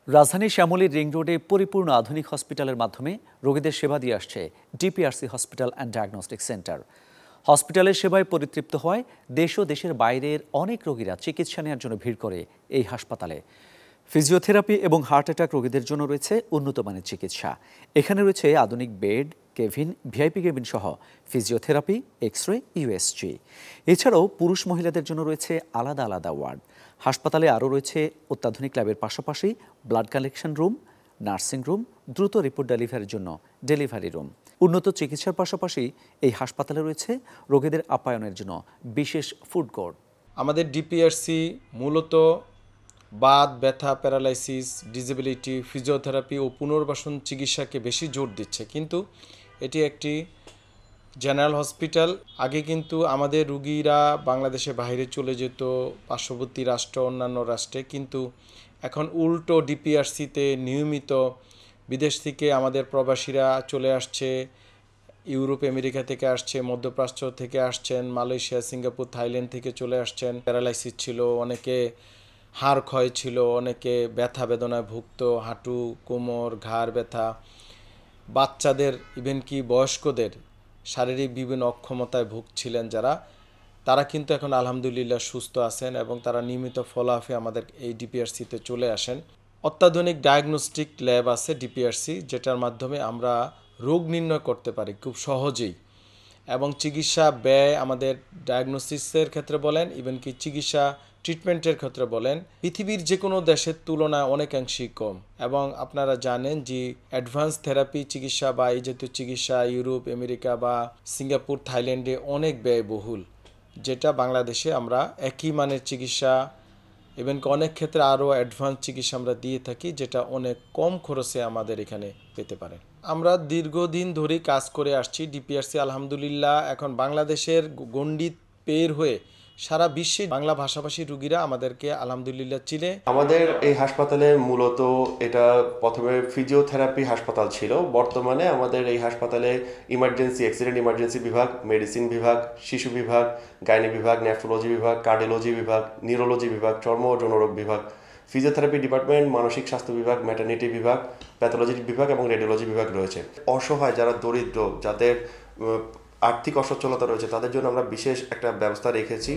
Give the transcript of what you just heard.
রাজধানীর শ্যামলীর রিং রোডে পরিপূর্ণ আধুনিক হসপিটালের মাধ্যমে রোগীদের সেবা দিয়ে আসছে DPRC hospital and diagnostic centre. হসপিটালের সেবায় পরিতৃপ্ত হওয়ায় দেশ ও দেশের বাইরের অনেক রোগীরা চিকিৎসা নেওয়ার জন্য ভিড় করে এই হাসপাতালে। ফিজিওথেরাপি এবং হার্ট অ্যাটাক রোগীদের জন্য রয়েছে উন্নত মানের চিকিৎসা। এখানে রয়েছে আধুনিক বেড, কেবিন, ভিআইপি কেবিন সহ ফিজিওথেরাপি, এক্স-রে, ইউএসজি। এছাড়াও পুরুষ মহিলাদের জন্য রয়েছে আলাদা আলাদা ওয়ার্ড। হাসপাতালে আরও রয়েছে অত্যাধুনিক ল্যাবের পাশাপাশি blood collection room, nursing room, দ্রুত রিপোর্ট ডেলিভারির জন্য ডেলিভারি রুম। উন্নত চিকিৎসার পাশাপাশি এই হাসপাতালে রয়েছে রোগীদের আপ্যায়নের জন্য বিশেষ ফুড কোর্ট। আমাদের ডিপিআরসি মূলত বাত, ব্যথা, প্যারালাইসিস, ডিসেবিলিটি, ফিজিওথেরাপি ও পুনর্বাসন চিকিৎসাকে বেশি জোর দিচ্ছে, কিন্তু এটি একটি জেনারেল হসপিটাল। আগে কিন্তু আমাদের রুগীরা বাংলাদেশে বাইরে চলে যেত, পার্শ্ববর্তী রাষ্ট্র, অন্যান্য রাষ্ট্রে, কিন্তু এখন উল্টো ডিপিআরসিতে নিয়মিত বিদেশ থেকে আমাদের প্রবাসীরা চলে আসছে। ইউরোপ, আমেরিকা থেকে আসছে, মধ্যপ্রাচ্য থেকে আসছেন, মালয়েশিয়া, সিঙ্গাপুর, থাইল্যান্ড থেকে চলে আসছেন। প্যারালাইসিস ছিল, অনেকে হাড় ক্ষয় ছিল, অনেকে ব্যথা বেদনায় ভুগত, হাঁটু, কোমর, ঘাড় ব্যথা, বাচ্চাদের, ইভেন কি বয়স্কদের শারীরিক বিভিন্ন অক্ষমতায় ভুগছিলেন তারা কিন্তু এখন আলহামদুলিল্লাহ সুস্থ আছেন এবং তারা নিয়মিত ফলো আপে আমাদের এই ডিপিআরসিতে চলে আসেন। অত্যাধুনিক ডায়াগনস্টিক ল্যাব আছে ডিপিআরসি, যেটার মাধ্যমে আমরা রোগ নির্ণয় করতে পারি খুব সহজেই, এবং চিকিৎসা ব্যয় আমাদের ডায়াগনোসিসের ক্ষেত্রে বলেন, ইভেন কি চিকিৎসা ট্রিটমেন্টের ক্ষেত্রে বলেন, পৃথিবীর যে কোনো দেশের তুলনায় অনেকাংশেই কম। এবং আপনারা জানেন যে অ্যাডভান্স থেরাপি চিকিৎসা বা এই জাতীয় চিকিৎসা ইউরোপ, আমেরিকা বা সিঙ্গাপুর, থাইল্যান্ডে অনেক ব্যয়বহুল, যেটা বাংলাদেশে আমরা একই মানের চিকিৎসা, ইভেন অনেক ক্ষেত্রে আরও অ্যাডভান্স চিকিৎসা আমরা দিয়ে থাকি, যেটা অনেক কম খরচে আমাদের এখানে পেতে পারেন। আমরা দীর্ঘদিন ধরেই কাজ করে আসছি। ডিপিআরসি আলহামদুলিল্লাহ এখন বাংলাদেশের গণ্ডি পের হয়ে সারা বিশ্বে বাংলা ভাষাভাষী রুগীরা আমাদেরকে আলহামদুলিল্লাহ চিনে। আমাদের এই হাসপাতালে মূলত এটা প্রথমে ফিজিওথেরাপি হাসপাতাল ছিল। বর্তমানে আমাদের এই হাসপাতালে ইমার্জেন্সি, অ্যাক্সিডেন্ট ইমার্জেন্সি বিভাগ, মেডিসিন বিভাগ, শিশু বিভাগ, গাইনি বিভাগ, নেফ্রোলজি বিভাগ, কার্ডিওলজি বিভাগ, নিউরোলজি বিভাগ, চর্ম ও যৌনরোগ বিভাগ, ফিজিওথেরাপি ডিপার্টমেন্ট, মানসিক স্বাস্থ্য বিভাগ, ম্যাটারনিটি বিভাগ, প্যাথোলজি বিভাগ এবং রেডিওলজি বিভাগ রয়েছে। অসহায় যারা দরিদ্র, যাদের আর্থিক অসচ্ছলতা রয়েছে, তাদের জন্য আমরা বিশেষ একটা ব্যবস্থা রেখেছি।